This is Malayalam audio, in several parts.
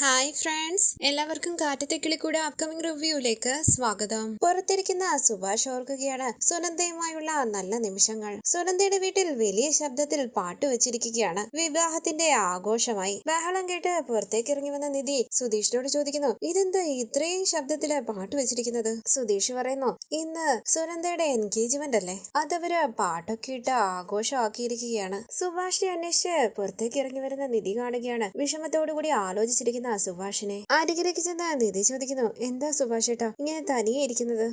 ഹായ് ഫ്രണ്ട്സ്, എല്ലാവർക്കും കാറ്റത്തെ കിളിക്കൂടെ അപ്കമിംഗ് റിവ്യൂയിലേക്ക് സ്വാഗതം. പുറത്തിരിക്കുന്ന സുഭാഷ് ഓർക്കുകയാണ് സുനന്ദയുമായുള്ള നല്ല നിമിഷങ്ങൾ. സുനന്ദയുടെ വീട്ടിൽ വലിയ ശബ്ദത്തിൽ പാട്ട് വെച്ചിരിക്കുകയാണ്. വിവാഹത്തിന്റെ ആഘോഷമായി. ബഹളം കേട്ട് പുറത്തേക്ക് ഇറങ്ങി വന്ന നിധി സുധീഷിനോട് ചോദിക്കുന്നു, ഇതെന്താ ഇത്രയും ശബ്ദത്തില് പാട്ട് വെച്ചിരിക്കുന്നത്? സുധീഷ് പറയുന്നു, ഇന്ന് സുനന്ദയുടെ എൻഗേജ്മെന്റ് അല്ലേ, അതവര് പാട്ടൊക്കെ ഇട്ട് ആഘോഷമാക്കിയിരിക്കുകയാണ്. സുഭാഷിനെ അന്വേഷിച്ച് പുറത്തേക്ക് ഇറങ്ങി വരുന്ന നിധി കാണുകയാണ്. വിഷമത്തോടുകൂടി ആലോചിച്ചിരിക്കുന്ന സുഭാഷിനെ അരികിലേക്ക് ചെന്ന് നിധി ചോദിക്കുന്നു, എന്താ സുഭാഷ് ഏട്ടാ ഇങ്ങനെ തനിയെ ഇരിക്കുന്നത്?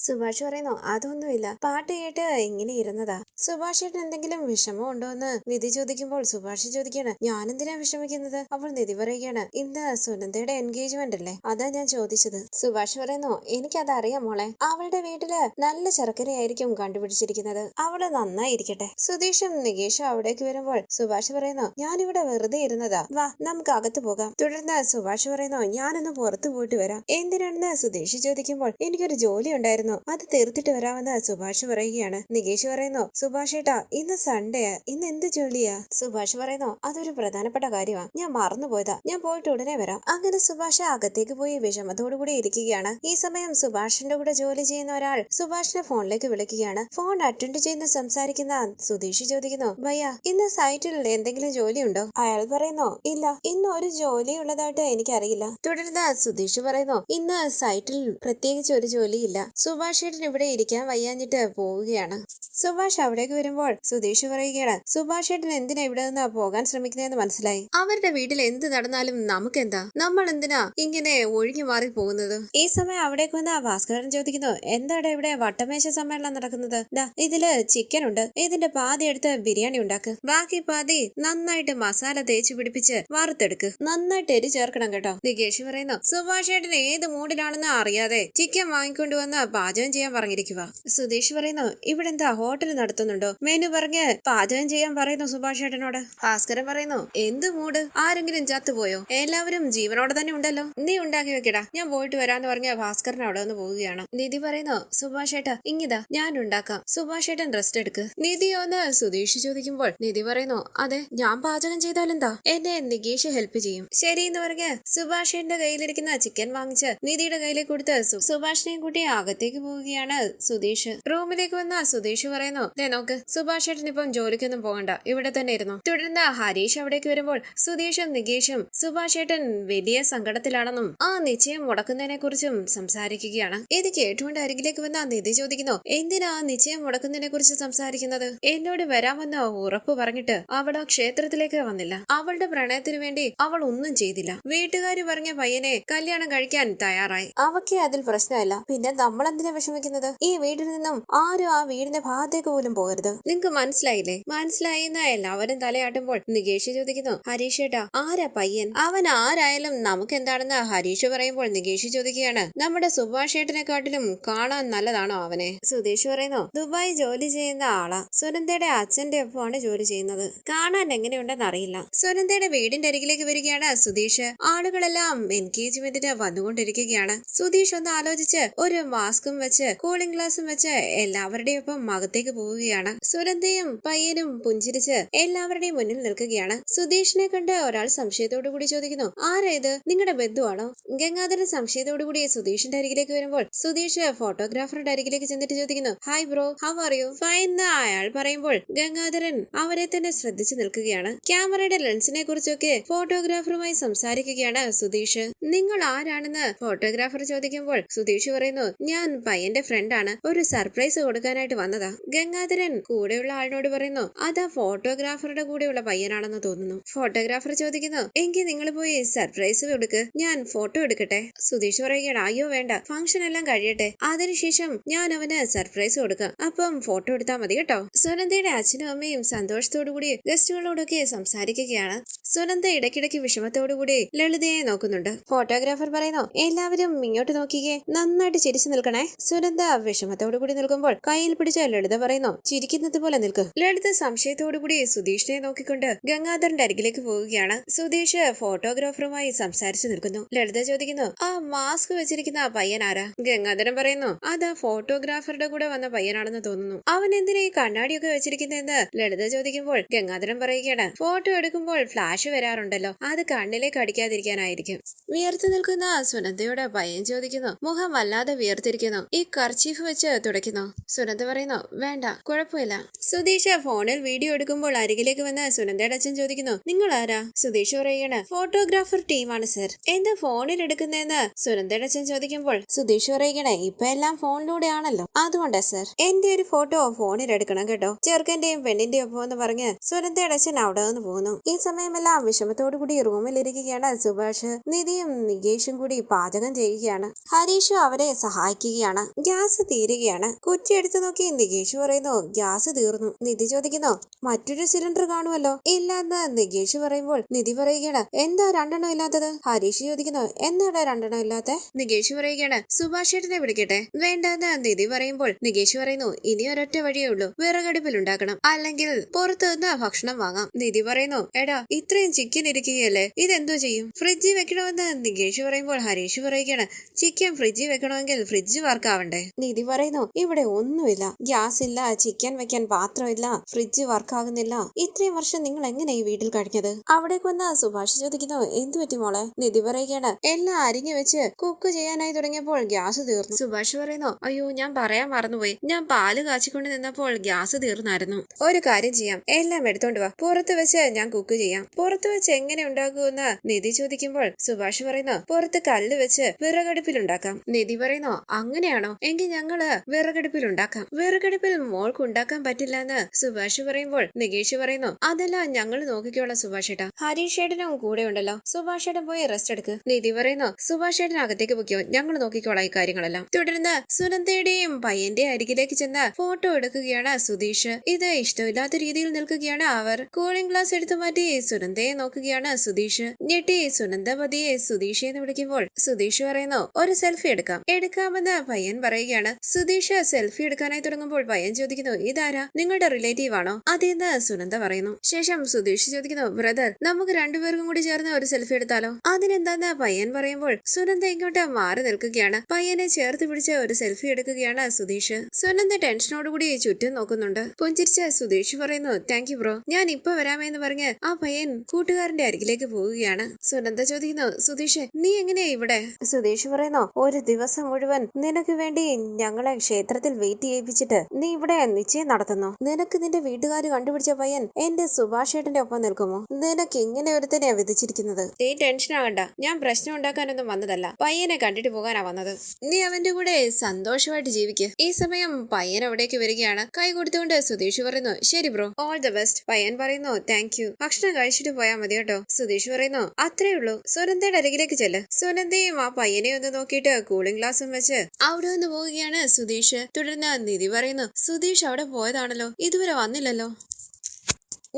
സുഭാഷ് പറയുന്നു, അതൊന്നുമില്ല, പാട്ട് കേട്ട് ഇങ്ങനെ ഇരുന്നതാ. സുഭാഷ് ഏട്ടൻ എന്തെങ്കിലും വിഷമം ഉണ്ടോ എന്ന് നിധി ചോദിക്കുമ്പോൾ സുഭാഷ് ചോദിക്കാണ്, ഞാനെന്തിനാ വിഷമിക്കുന്നത്? അപ്പോൾ നിധി പറയുകയാണ്, ഇന്ന് സുനന്ദയുടെ എൻഗേജ്മെന്റ് അല്ലേ, അതാ ഞാൻ ചോദിച്ചത്. സുഭാഷ് പറയുന്നു, എനിക്കതറിയാം മോളെ, അവളുടെ വീട്ടില് നല്ല ശർക്കരയായിരിക്കും കണ്ടുപിടിച്ചിരിക്കുന്നത്, അവള് നന്നായിരിക്കട്ടെ. സുധീഷും നികേഷും അവിടേക്ക് വരുമ്പോൾ സുഭാഷ് പറയുന്നു, ഞാനിവിടെ വെറുതെ ഇരുന്നതാ, വാ നമുക്ക് അകത്ത് പോകാം. തുടർന്ന് സുഭാഷ് പറയുന്നു, ഞാനൊന്ന് പുറത്തു പോയിട്ട് വരാം. എന്തിനാണെന്ന് സുധീഷ് ചോദിക്കുമ്പോൾ, എനിക്കൊരു ജോലി ഉണ്ടായിരുന്നു, അത് തീർത്തിട്ട് വരാമെന്ന് സുഭാഷ് പറയുകയാണ്. നികേഷ് പറയുന്നു, സുഭാഷ് ഏട്ടാ ഇന്ന് സൺഡേയാ, ഇന്ന് എന്ത് ജോലിയാ? സുഭാഷ് പറയുന്നു, അതൊരു പ്രധാനപ്പെട്ട കാര്യമാ, ഞാൻ മറന്നുപോയതാ, ഞാൻ പോയിട്ട് ഉടനെ വരാം. അങ്ങനെ സുഭാഷ് അകത്തേക്ക് പോയി വിഷമത്തോടുകൂടി ഇരിക്കുകയാണ്. ഈ സമയം സുഭാഷിന്റെ കൂടെ ജോലി ചെയ്യുന്ന ഒരാൾ സുഭാഷിനെ ഫോണിലേക്ക് വിളിക്കുകയാണ്. ഫോൺ അറ്റൻഡ് ചെയ്യുന്ന സംസാരിക്കുന്ന സുധീഷ് ചോദിക്കുന്നു, ഭയ്യ ഇന്ന് സൈറ്റിൽ എന്തെങ്കിലും ജോലി ഉണ്ടോ? അയാൾ പറയുന്നു, ഇല്ല, ഇന്ന് ഒരു ജോലി ഉള്ളതായിട്ട് എനിക്കറിയില്ല. തുടർന്ന് സുധീഷ് പറയുന്നു, ഇന്ന് സൈറ്റിൽ പ്രത്യേകിച്ച് ഒരു ജോലിയില്ല, സുഭാഷ് ഏട്ടൻ ഇവിടെ ഇരിക്കാൻ വയ്യാഞ്ഞിട്ട് പോവുകയാണ്. സുഭാഷ് അവിടേക്ക് വരുമ്പോൾ സുധീഷ് പറയുകയാണ്, സുഭാഷ് ഏട്ടൻ എന്തിനാ ഇവിടെ നിന്ന് പോകാൻ ശ്രമിക്കുന്നതെന്ന് മനസ്സിലായി. അവരുടെ വീട്ടിൽ എന്ത് നടന്നാലും നമുക്കെന്താ, നമ്മൾ എന്തിനാ ഇങ്ങനെ ഒഴിഞ്ഞു മാറി പോകുന്നത്? ഈ സമയം അവിടേക്ക് വന്ന ഭാസ്കരൻ ചോദിക്കുന്നു, എന്താണ് ഇവിടെ വട്ടമേശ സമ്മേളനം നടക്കുന്നത്? ദാ ഇതില് ചിക്കൻ ഉണ്ട്, ഇതിന്റെ പാതി എടുത്ത് ബിരിയാണി ഉണ്ടാക്ക്, ബാക്കി പാതി നന്നായിട്ട് മസാല തേച്ച് പിടിപ്പിച്ച് വറുത്തെടുക്ക്, നന്നായിട്ട് എരി ചേർക്കണം കേട്ടോ. നികേഷ് പറയുന്നു, സുഭാഷ് ഏട്ടൻ ഏത് മൂഡിലാണെന്ന് അറിയാതെ ചിക്കൻ വാങ്ങിക്കൊണ്ട് വന്ന് പാചകം ചെയ്യാൻ പറഞ്ഞിരിക്കുക. സുധീഷ് പറയുന്നു, ഇവിടെ എന്താ ഹോട്ടൽ നടത്തുന്നുണ്ടോ? മെനു പറഞ്ഞ് പാചകം ചെയ്യാൻ പറയുന്നു സുഭാഷ് ഏട്ടനോട്. ഭാസ്കരൻ പറയുന്നു, എന്ത് മൂഡ്, ആരെങ്കിലും ചത്തുപോയോ? എല്ലാവരും ജീവനോടെ തന്നെ ഉണ്ടല്ലോ, നീ ഉണ്ടാക്കി വെക്കടാ, ഞാൻ പോയിട്ട് വരാന്ന് പറഞ്ഞ ഭാസ്കരൻ അവിടെ നിന്ന് പോവുകയാണ്. നിധി പറയുന്നു, സുഭാഷ് ഏട്ടാ ഇങ്ങിതാ ഞാൻ ഉണ്ടാക്കാം, സുഭാഷ് ഏട്ടൻ റെസ്റ്റ് എടുക്ക്. നിധിയോന്ന് സുധീഷ് ചോദിക്കുമ്പോൾ നിധി പറയുന്നു, അതെ ഞാൻ പാചകം ചെയ്താലെന്താ, എന്നെ നികേഷ് ഹെൽപ്പ് ചെയ്യും. ശരി എന്ന് പറഞ്ഞ് സുഭാഷ് ഏട്ടന്റെ കയ്യിലിരിക്കുന്ന ചിക്കൻ വാങ്ങിച്ച് നിധിയുടെ കയ്യിലേക്ക് കൊടുത്ത് സുഭാഷിനെയും കൂട്ടി അകത്തേക്ക് പോവുകയാണ് സുധീഷ്. റൂമിലേക്ക് വന്ന സുധീഷ് പറയുന്നു, ദേ നോക്ക്, സുഭാഷ് ഏട്ടൻ ഇപ്പം ജോലിക്കൊന്നും പോകണ്ട, ഇവിടെ തന്നെ ഇരുന്നു. തുടർന്ന് ഹരീഷ് അവിടേക്ക് വരുമ്പോൾ സുധീഷും നികേഷും സുഭാഷ് ഏട്ടൻ വലിയ സങ്കടത്തിലാണെന്നും ആ നിശ്ചയം മുടക്കുന്നതിനെ കുറിച്ചും സംസാരിക്കുകയാണ്. ഇത് കേട്ടുകൊണ്ട് അരികിലേക്ക് വന്ന നിധി ചോദിക്കുന്നു, എന്തിനാ നിശ്ചയം മുടക്കുന്നതിനെ കുറിച്ച് സംസാരിക്കുന്നത്? എന്നോട് വരാമെന്ന് ഉറപ്പ് പറഞ്ഞിട്ട് അവൾ ക്ഷേത്രത്തിലേക്ക് വന്നില്ല, അവളുടെ പ്രണയത്തിനു വേണ്ടി അവൾ ഒന്നും ചെയ്തില്ല, വീട്ടുകാര് പറഞ്ഞ പയ്യനെ കല്യാണം കഴിക്കാൻ തയ്യാറായി, അവക്ക് അതിൽ പ്രശ്നമല്ല, പിന്നെ നമ്മൾ എന്തിനാ വിഷമിക്കുന്നത്? ഈ വീട്ടിൽ നിന്നും ആരും ആ വീടിന്റെ ഭാഗത്തേക്ക് പോലും പോകരുത്, നിങ്ങക്ക് മനസ്സിലായില്ലേ? മനസ്സിലായി എന്ന് എല്ലാവരും തലയാട്ടുമ്പോൾ നികേഷ് ചോദിക്കുന്നു, ഹരീഷ് ഏട്ടാ ആരാ പയ്യൻ? അവൻ ആരായാലും നമുക്ക് എന്താണെന്ന് ഹരീഷ് പറയുമ്പോൾ നികേഷ് ചോദിക്കുകയാണ്, നമ്മുടെ സുഭാഷ് ഏട്ടനെക്കാട്ടിലും കാണാൻ നല്ലതാണോ അവനെ? സുധീഷ് പറയുന്നു, ദുബായ് ജോലി ചെയ്യുന്ന ആളാ, സുനന്ദയുടെ അച്ഛന്റെ ഒപ്പമാണ് ജോലി ചെയ്യുന്നത്, കാണാൻ എങ്ങനെയുണ്ടെന്ന് അറിയില്ല. സുനന്ദയുടെ വീടിന്റെ അരികിലേക്ക് വരികയാണ് സുധീഷ്. ആളുകളെല്ലാം എൻഗേജ്മെന്റിന് വന്നുകൊണ്ടിരിക്കുകയാണ്. സുധീഷ് ഒന്ന് ആലോചിച്ച് ഒരു മാസ്കും വെച്ച് കൂളിംഗ് ഗ്ലാസും വെച്ച് എല്ലാവരുടെയും ഒപ്പം അകത്തേക്ക് പോവുകയാണ്. സുനന്ദയും പയ്യനും പുഞ്ചിരിച്ച് എല്ലാവരുടെയും മുന്നിൽ നിൽക്കുകയാണ്. സുധീഷിനെ കണ്ട് ഒരാൾ സംശയത്തോടു കൂടി ചോദിക്കുന്നു, ആരാ ഇത്, നിങ്ങളുടെ ബന്ധുവാണോ? ഗംഗാധരൻ സംശയത്തോടു കൂടി സുധീഷിന്റെ അരികിലേക്ക് വരുമ്പോൾ സുധീഷ് ഫോട്ടോഗ്രാഫറുടെ അരികിലേക്ക് ചെന്നിട്ട് ചോദിക്കുന്നു, hi bro, how are you? Fine എന്ന് അയാൾ പറയുമ്പോൾ ഗംഗാധരൻ അവരെ തന്നെ ശ്രദ്ധിച്ചു നിൽക്കുകയാണ്. ക്യാമറയുടെ ലെൻസിനെ കുറിച്ചൊക്കെ ഫോട്ടോഗ്രാഫറുമായി സംസാരിക്കുകയാണ് സുധീഷ്. നിങ്ങൾ ആരാണെന്ന് ഫോട്ടോഗ്രാഫർ ചോദിക്കുമ്പോൾ സുധീഷ് പറയുന്നു, ഞാൻ പയ്യന്റെ ഫ്രണ്ടാണ്, ഒരു സർപ്രൈസ് കൊടുക്കാനായിട്ട് വന്നതാ. ഗംഗാധരൻ കൂടെയുള്ള ആളിനോട് പറയുന്നു, അതാ ഫോട്ടോഗ്രാഫറുടെ കൂടെയുള്ള പയ്യനാണെന്ന് തോന്നുന്നു. ഫോട്ടോഗ്രാഫർ ചോദിക്കുന്നു, എങ്കിൽ നിങ്ങൾ പോയി സർപ്രൈസ് കൊടുക്ക്, ഞാൻ ഫോട്ടോ എടുക്കട്ടെ? സുധീഷ് പറയുകയാണ്, അയ്യോ വേണ്ട, ഫംഗ്ഷൻ എല്ലാം കഴിയട്ടെ, അതിനുശേഷം ഞാൻ അവന് സർപ്രൈസ് കൊടുക്കാം, അപ്പം ഫോട്ടോ എടുത്താൽ മതി കേട്ടോ. സുനന്ദയുടെ അച്ഛനും അമ്മയും സന്തോഷത്തോടു കൂടി ഗസ്റ്റുകളോടൊക്കെ സംസാരിക്കുകയാണ്. സുനന്ദ ഇടയ്ക്കിടയ്ക്ക് വിഷമത്തോടുകൂടി ലളിതയെ നോക്കുന്നുണ്ട്. ഫോട്ടോഗ്രാഫർ പറയുന്നു, എല്ലാവരും ഇങ്ങോട്ട് നോക്കിക്കേ, നന്നായിട്ട് ചിരിച്ചു നിൽക്കണേ. സുനന്ദ വിഷമത്തോടു കൂടി നിൽക്കുമ്പോൾ കയ്യിൽ പിടിച്ച ലളിത പറയുന്നു, ചിരിക്കുന്നത് പോലെ നിൽക്ക്. ലളിത സംശയത്തോടുകൂടി സുധീഷിനെ നോക്കിക്കൊണ്ട് ഗംഗാധരന്റെ അരികിലേക്ക് പോവുകയാണ്. സുധീഷ് ഫോട്ടോഗ്രാഫറുമായി സംസാരിച്ചു നിൽക്കുന്നു. ലളിത ചോദിക്കുന്നു, ആ മാസ്ക് വെച്ചിരിക്കുന്ന പയ്യൻ ആരാ? ഗംഗാധരൻ പറയുന്നു, അതാ ഫോട്ടോഗ്രാഫറുടെ കൂടെ വന്ന പയ്യനാണെന്ന് തോന്നുന്നു, അവൻ എന്തിനാ ഈ കണ്ണാടിയൊക്കെ വെച്ചിരിക്കുന്നതെന്ന് ലളിത ചോദിക്കുമ്പോൾ ഗംഗാധരൻ പറയുകയാണ്, ഫോട്ടോ എടുക്കുമ്പോൾ ഫ്ലാഷ് വരാറുണ്ടല്ലോ, അത് കണ്ണിലേക്ക് അടിക്കാൻ കഴിക്കാതിരിക്കാനായിരിക്കും. വിയർത്തു നിൽക്കുന്ന സുനന്ദയോട് പയ്യൻ ചോദിക്കുന്നു. മുഖം വല്ലാതെ വിയർത്തിരിക്കുന്നു. ഈ കർച്ചീഫ് വെച്ച് തുടയ്ക്കുന്നു. സുനന്ദ പറയുന്നു, വേണ്ട, കുഴപ്പമില്ല. സുധീഷ് ഫോണിൽ വീഡിയോ എടുക്കുമ്പോൾ അരികിലേക്ക് വന്ന് സുനന്ദയുടെ അച്ഛൻ ചോദിക്കുന്നു, നിങ്ങൾ ആരാ? സുധീഷ് പറയുകയാണ്, ഫോട്ടോഗ്രാഫർ ടീമാണ് സർ. എന്താ ഫോണിൽ എടുക്കുന്നതെന്ന് സുനന്ദയുടെ അച്ഛൻ ചോദിക്കുമ്പോൾ സുധീഷ് പറയുകയാണ്, ഇപ്പൊ എല്ലാം ഫോണിലൂടെ ആണല്ലോ, അതുകൊണ്ടാ സർ. എന്റെ ഒരു ഫോട്ടോ ഫോണിൽ എടുക്കണം കേട്ടോ, ചെറുക്കന്റെയും പെണ്ണിന്റെയും ഒപ്പം എന്ന് പറഞ്ഞ് സുനന്ദയുടെ അച്ഛൻ അവിടെ നിന്ന് പോകുന്നു. ഈ സമയമെല്ലാം വിഷമത്തോടു കൂടി റൂമിലിരിക്കുകയാണ് സുഭാഷ്. നിധിയും നികേഷും കൂടി പാചകം ചെയ്യുകയാണ്. ഹരീഷും അവരെ സഹായിക്കുകയാണ്. ഗ്യാസ് തീരുകയാണ്. കുറ്റി എടുത്തു നോക്കി നികേഷ് പറയുന്നു, ഗ്യാസ് തീർന്നു. നിധി ചോദിക്കുന്നു, മറ്റൊരു സിലിണ്ടർ കാണുമല്ലോ? ഇല്ലെന്ന് നികേഷ് പറയുമ്പോൾ നിധി പറയുകയാണ്, എന്താ രണ്ടെണ്ണം ഇല്ലാത്തത്? ഹരീഷ് ചോദിക്കുന്നു, എന്താടാ രണ്ടെണ്ണം ഇല്ലാത്ത? നികേഷ് പറയുകയാണ്, സുഭാഷ് ഏട്ടനെ വിളിക്കട്ടെ? വേണ്ടെന്ന് നിധി പറയുമ്പോൾ നികേഷ് പറയുന്നു, ഇനി ഒരൊറ്റ വഴിയേ ഉള്ളൂ, വിറകടുപ്പിൽ ഉണ്ടാക്കണം, അല്ലെങ്കിൽ പുറത്തു നിന്ന് ഭക്ഷണം വാങ്ങാം. നിധി പറയുന്നു, എടാ ഇത്രയും ചിക്കൻ ഇരിക്കുകയല്ലേ, ഇതെന്തോ ചെയ്യും? ഫ്രിഡ്ജിൽ വെക്കണമെന്ന് നികേഷ് പറയുമ്പോൾ ഹരീഷ് പറയുകയാണ്, ചിക്കൻ ഫ്രിഡ്ജിൽ വെക്കണമെങ്കിൽ ഫ്രിഡ്ജ് വർക്കാവണ്ടേ? നിധി പറയുന്നു, ഇവിടെ ഒന്നുമില്ല, ഗ്യാസ് ഇല്ല, ചിക്കൻ വെക്കാൻ പാത്രമില്ല, ഫ്രിഡ്ജ് വർക്കാകുന്നില്ല. ഇത്രയും വർഷം നിങ്ങൾ എങ്ങനെ ഈ വീട്ടിൽ കഴിഞ്ഞത്? അവിടേക്ക് വന്ന സുഭാഷ് ചോദിക്കുന്നു, എന്തു പറ്റി മോളെ? നിധി പറയുകയാണ്, എല്ലാം അരിഞ്ഞു വെച്ച് കുക്ക് ചെയ്യാനായി തുടങ്ങിയപ്പോൾ ഗ്യാസ് തീർന്നു. സുഭാഷ് പറയുന്നു, അയ്യോ ഞാൻ പറയാൻ മറന്നുപോയി, ഞാൻ പാല് കാച്ചിക്കൊണ്ട് നിന്നപ്പോൾ ഗ്യാസ് തീർന്നായിരുന്നു. ഒരു കാര്യം ചെയ്യാം, എല്ലാം എടുത്തോണ്ട് വാ, പുറത്ത് വെച്ച് ഞാൻ കുക്ക് ചെയ്യാം. പുറത്ത് വെച്ച് എങ്ങനെ ഉണ്ടാക്കുമെന്ന് നിധി ചോദിക്കുമ്പോൾ സുഭാഷ് പറയുന്നു, പുറത്ത് കല്ല് വെച്ച് വിറകടുപ്പിൽ ഉണ്ടാക്കാം. നിധി പറയുന്നു, അങ്ങനെയാണോ? എങ്കിൽ ഞങ്ങള് വിറകടുപ്പിൽ ഉണ്ടാക്കാം. വിറകടുപ്പിൽ മോൾക്ക് ഉണ്ടാക്കാൻ പറ്റില്ല എന്ന് സുഭാഷ് പറയുമ്പോൾ നികേഷ് പറയുന്നു, അതെല്ലാം ഞങ്ങൾ നോക്കിക്കോളാം സുഭാഷ് ഏട്ടാ, ഹരീഷ് ഏട്ടനും കൂടെ ഉണ്ടല്ലോ, സുഭാഷ് ഏട്ടൻ പോയി റെസ്റ്റ് എടുക്ക്. നിധി പറയുന്നു, സുഭാഷ് ഏട്ടൻ അകത്തേക്ക് പൊയ്ക്കോ, ഞങ്ങൾ നോക്കിക്കോളാം ഈ കാര്യങ്ങളെല്ലാം. തുടർന്ന് സുനന്ദയുടെയും പയ്യന്റെ അരികിലേക്ക് ചെന്ന് ഫോട്ടോ എടുക്കുകയാണ് സുധീഷ്. ഇത് ഇഷ്ടമില്ലാത്ത രീതിയിൽ നിൽക്കുകയാണ് അവർ. കൂളിംഗ് ഗ്ലാസ് എടുത്തു മാറ്റി സുനന്ദയെ നോക്കുകയാണ് സുധീഷ്. ഞെട്ടി സുനന്ദ പതിയെ സുധീഷ് എന്ന് വിളിക്കുമ്പോൾ സുധീഷ് പറയുന്നു, ഒരു സെൽഫി എടുക്കാമെന്ന് പയ്യൻ പറയുകയാണ്. സുധീഷ് സെൽഫി എടുക്കാനായി തുടങ്ങുമ്പോൾ പയ്യൻ ചോദിക്കുന്നു, ഇതാരാ, നിങ്ങളുടെ റിലേറ്റീവ് ആണോ? അതെന്ന് സുനന്ദ പറയുന്നു. ശേഷം സുധീഷ് ചോദിക്കുന്നു, ബ്രദർ, നമുക്ക് രണ്ടുപേർക്കും കൂടി ചേർന്ന് ഒരു സെൽഫി എടുത്താലോ? അതിനെന്താന്ന് പയ്യൻ പറയുമ്പോൾ സുനന്ദ ഇങ്ങോട്ട് മാറി നിൽക്കുകയാണ്. പയ്യനെ ചേർത്ത് പിടിച്ച് ഒരു സെൽഫി എടുക്കുകയാണ് സുധീഷ്. സുനന്ദ ടെൻഷനോടുകൂടി ചുറ്റും നോക്കുന്നുണ്ട്. പുഞ്ചിരിച്ച് സുധീഷ് പറയുന്നു, താങ്ക് യു ബ്രോ, ഞാൻ ഇപ്പൊ വരാമെന്ന് പറഞ്ഞ് ആ പയ്യൻ കൂട്ടുകാരന്റെ അരികിലേക്ക് പോവുകയാണ്. സുനന്ദ ചോദിക്കുന്നു, സുധീഷ് നീ എങ്ങനെയാ ഇവിടെ? സുധീഷ് പറയുന്നു, ഒരു ദിവസം മുഴുവൻ നിനക്ക് വേണ്ടി ഞങ്ങളെ ക്ഷേത്രത്തിൽ വെയിറ്റ് ചെയ്യിപ്പിച്ചിട്ട് നീ ഇവിടെ നിശ്ചയം നടത്തുന്നു. നിനക്ക് നിന്റെ വീട്ടുകാർ കണ്ടുപിടിച്ച പയ്യൻ എന്റെ സുഭാഷ് ഏട്ടന്റെ ഒപ്പം നിൽക്കുമോ? നിനക്ക് ഇങ്ങനെ ഒരുത്തനെയാ വിധിച്ചിരിക്കുന്നത്. നീ ടെൻഷൻ ആകണ്ട, ഞാൻ പ്രശ്നം ഉണ്ടാക്കാനൊന്നും വന്നതല്ല, പയ്യനെ കണ്ടിട്ട് പോകാനാ വന്നത്. നീ അവന്റെ കൂടെ സന്തോഷമായിട്ട് ജീവിക്ക്. ഈ സമയം പയ്യൻ അവിടേക്ക് വരികയാണ്. കൈ കൊടുത്തുകൊണ്ട് സുധീഷ് പറയുന്നു, ശരി ബ്രോ, ഓൾ ദ ബെസ്റ്റ്. പയ്യൻ പറയുന്നു, താങ്ക് യു, ഭക്ഷണം കഴിച്ചിട്ട് പോയാൽ മതി കേട്ടോ. സുധീഷ് പറയുന്നു, അത്രേ ഉള്ളൂ, സുനന്ദയുടെ അരികിലേക്ക് ചെല്ല്. സുനന്ദയും ആ പയ്യനെ ഒന്ന് നോക്കിയിട്ട് കൂളിംഗ് ഗ്ലാസും വെച്ച് അവിടെ നിന്ന് പോവുകയാണ് സുധീഷ്. തുടർന്ന് നിധി പറയുന്നു, സുധീഷ് അവിടെ പോയതാണല്ലോ, ഇതുവരെ വന്നില്ലല്ലോ.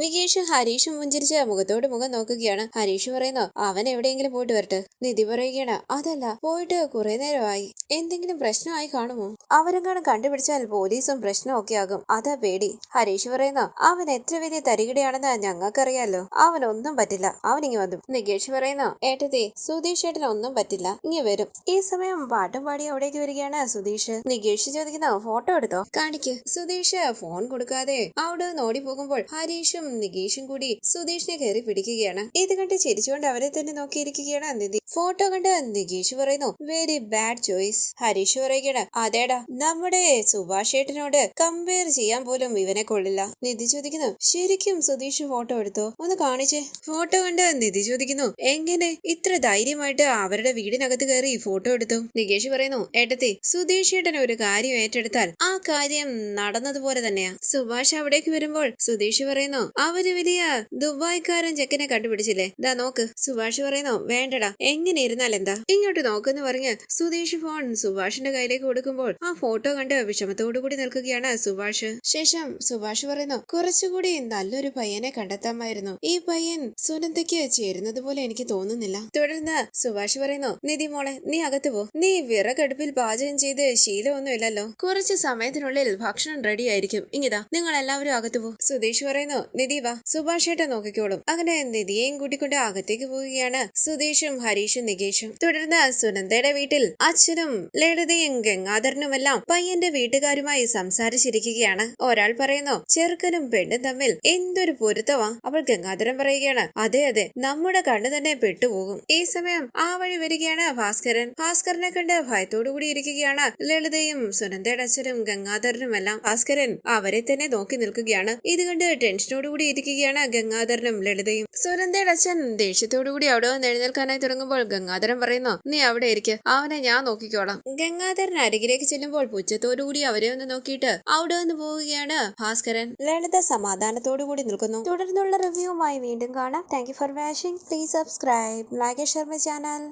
നികേഷും ഹരീഷും പുഞ്ചിരിച്ച് മുഖത്തോട് മുഖം നോക്കുകയാണ്. ഹരീഷ് പറയുന്നു, അവൻ എവിടെയെങ്കിലും പോയിട്ട് വരട്ടെ. നിധി പറയുകയാണ്, അതല്ല, പോയിട്ട് കുറെ നേരമായി, എന്തെങ്കിലും പ്രശ്നമായി കാണുമോ? അവരെങ്ങാനും കണ്ടുപിടിച്ചാൽ പോലീസും പ്രശ്നമൊക്കെ ആകും, അതാ പേടി. ഹരീഷ് പറയുന്നു, അവൻ എത്ര വലിയ തരികിടയാണെന്ന് ഞങ്ങൾക്കറിയാലോ, അവനൊന്നും പറ്റില്ല, അവനിങ്ങി വന്നു. നികേഷ് പറയുന്നു, ഏട്ടത്തി, സുധീഷ് ഏട്ടന് ഒന്നും പറ്റില്ല, ഇങ്ങി വരും. ഈ സമയം പാട്ടും പാടി അവിടേക്ക് വരികയാണ് സുധീഷ്. നികേഷ് ചോദിക്കുന്നു, ഫോട്ടോ എടുത്തോ? കാണിക്ക്. സുധീഷ് ഫോൺ കൊടുക്കാതെ അവിടെ നിന്ന് ഓടിപ്പോകുമ്പോൾ ഹരീഷും നികേഷും കൂടി സുധീഷിനെ കയറി പിടിക്കുകയാണ്. ഇത് കണ്ട് ചിരിച്ചുകൊണ്ട് അവരെ തന്നെ നോക്കിയിരിക്കുകയാണ് നിധി. ഫോട്ടോ കണ്ട് നികേഷ് പറയുന്നു, വെരി ബാഡ് ചോയ്സ്. ഹരീഷ് പറയുകയാണ്, അതേടാ, നമ്മുടെ സുഭാഷ് ഏട്ടനോട് കമ്പയർ ചെയ്യാൻ പോലും ഇവനെ കൊള്ളില്ല. നിധി ചോദിക്കുന്നു, ശരിക്കും സുധീഷ് ഫോട്ടോ എടുത്തോ? ഒന്ന് കാണിച്ചേ. ഫോട്ടോ കണ്ട് നിധി ചോദിക്കുന്നു, എങ്ങനെ ഇത്ര ധൈര്യമായിട്ട് അവരുടെ വീടിനകത്ത് കയറി ഫോട്ടോ എടുത്തു? നികേഷ് പറയുന്നു, ഏട്ടത്തി, സുധീഷ് ഏട്ടൻ ഒരു കാര്യം ഏറ്റെടുത്താൽ ആ കാര്യം നടന്നതുപോലെ തന്നെയാ. സുഭാഷ് അവിടേക്ക് വരുമ്പോൾ സുധീഷ് പറയുന്നു, അവര് വലിയ ദുബായ്ക്കാരൻ ചെക്കനെ കണ്ടുപിടിച്ചില്ലേ, ദാ നോക്ക്. സുഭാഷ് പറയുന്നു, വേണ്ടടാ, എങ്ങനെ ഇരുന്നാൽ എന്താ, ഇങ്ങോട്ട് നോക്കെന്ന് പറഞ്ഞ് സുധീഷ് ഫോൺ സുഭാഷിന്റെ കയ്യിലേക്ക് കൊടുക്കുമ്പോൾ ആ ഫോട്ടോ കണ്ട് വിഷമത്തോടു കൂടി നിൽക്കുകയാണ് സുഭാഷ്. ശേഷം സുഭാഷ് പറയുന്നു, കുറച്ചുകൂടി നല്ലൊരു പയ്യനെ കണ്ടെത്താമായിരുന്നു, ഈ പയ്യൻ സുനന്ദയ്ക്ക് ചേരുന്നത് പോലെ എനിക്ക് തോന്നുന്നില്ല. തുടർന്ന് സുഭാഷ് പറയുന്നു, നിധി മോളെ, നീ അകത്ത് പോ, നീ വിറകടുപ്പിൽ പാചകം ചെയ്ത് ശീലമൊന്നും ഇല്ലല്ലോ, കുറച്ച് സമയത്തിനുള്ളിൽ ഭക്ഷണം റെഡി ആയിരിക്കും, ഇങ്ങിതാ നിങ്ങൾ എല്ലാവരും അകത്ത് പോ. സുധീഷ് പറയുന്നു, നിധി വാ, സുഭാഷ് ഏട്ടൻ നോക്കിക്കോളും. അങ്ങനെ നിധിയെയും കൂട്ടിക്കൊണ്ട് അകത്തേക്ക് പോവുകയാണ് സുധീഷും ഹരീഷും നികേഷും. തുടർന്ന് സുനന്ദയുടെ വീട്ടിൽ അച്ഛനും ലളിതയും ഗംഗാധരനുമെല്ലാം പയ്യന്റെ വീട്ടുകാരുമായി സംസാരിച്ചിരിക്കുകയാണ്. ഒരാൾ പറയുന്നു, ചെറുക്കനും പെണ്ണും തമ്മിൽ എന്തൊരു പൊരുത്തമാ. അപ്പോൾ ഗംഗാധരൻ പറയുകയാണ്, അതെ അതെ, നമ്മുടെ കണ്ണു തന്നെ പെട്ടുപോകും. ഈ സമയം ആ വഴി വരികയാണ് ഭാസ്കരൻ. ഭാസ്കരനെ കണ്ട് ഭയത്തോടുകൂടി ഇരിക്കുകയാണ് ലളിതയും സുനന്ദയുടെ അച്ഛനും ഗംഗാധരനുമെല്ലാം. ഭാസ്കരൻ അവരെ തന്നെ നോക്കി നിൽക്കുകയാണ്. ഇത് കണ്ട് ടെൻഷനോടുകൂടി ഇരിക്കുകയാണ് ഗംഗാധരനും ലളിതയും. സുനന്ദയുടെ അച്ഛൻ ദേഷ്യത്തോടുകൂടി അവിടെ നിന്ന് എഴുന്നേൽക്കാനായി തുടങ്ങുമ്പോൾ ഗംഗാധരൻ പറയുന്നു, നീ അവിടെ ഇരിക്ക്, അവനെ ഞാൻ നോക്കിക്കോളാം. ഗംഗാധരൻ അരികിലേക്ക് ചെല്ലുമ്പോൾ പുച്ഛത്തോടുകൂടി അവരെ ഒന്ന് നോക്കിയിട്ട് അവിടെ നിന്ന് പോവുകയാണ് ഭാസ്കരൻ. ലളിത സമാധാനത്തോടുകൂടി നിൽക്കുന്നു. തുടർന്നുള്ള റിവ്യൂവുമായി വീണ്ടും കാണാം. Thank you for watching. Please subscribe, like, share my channel.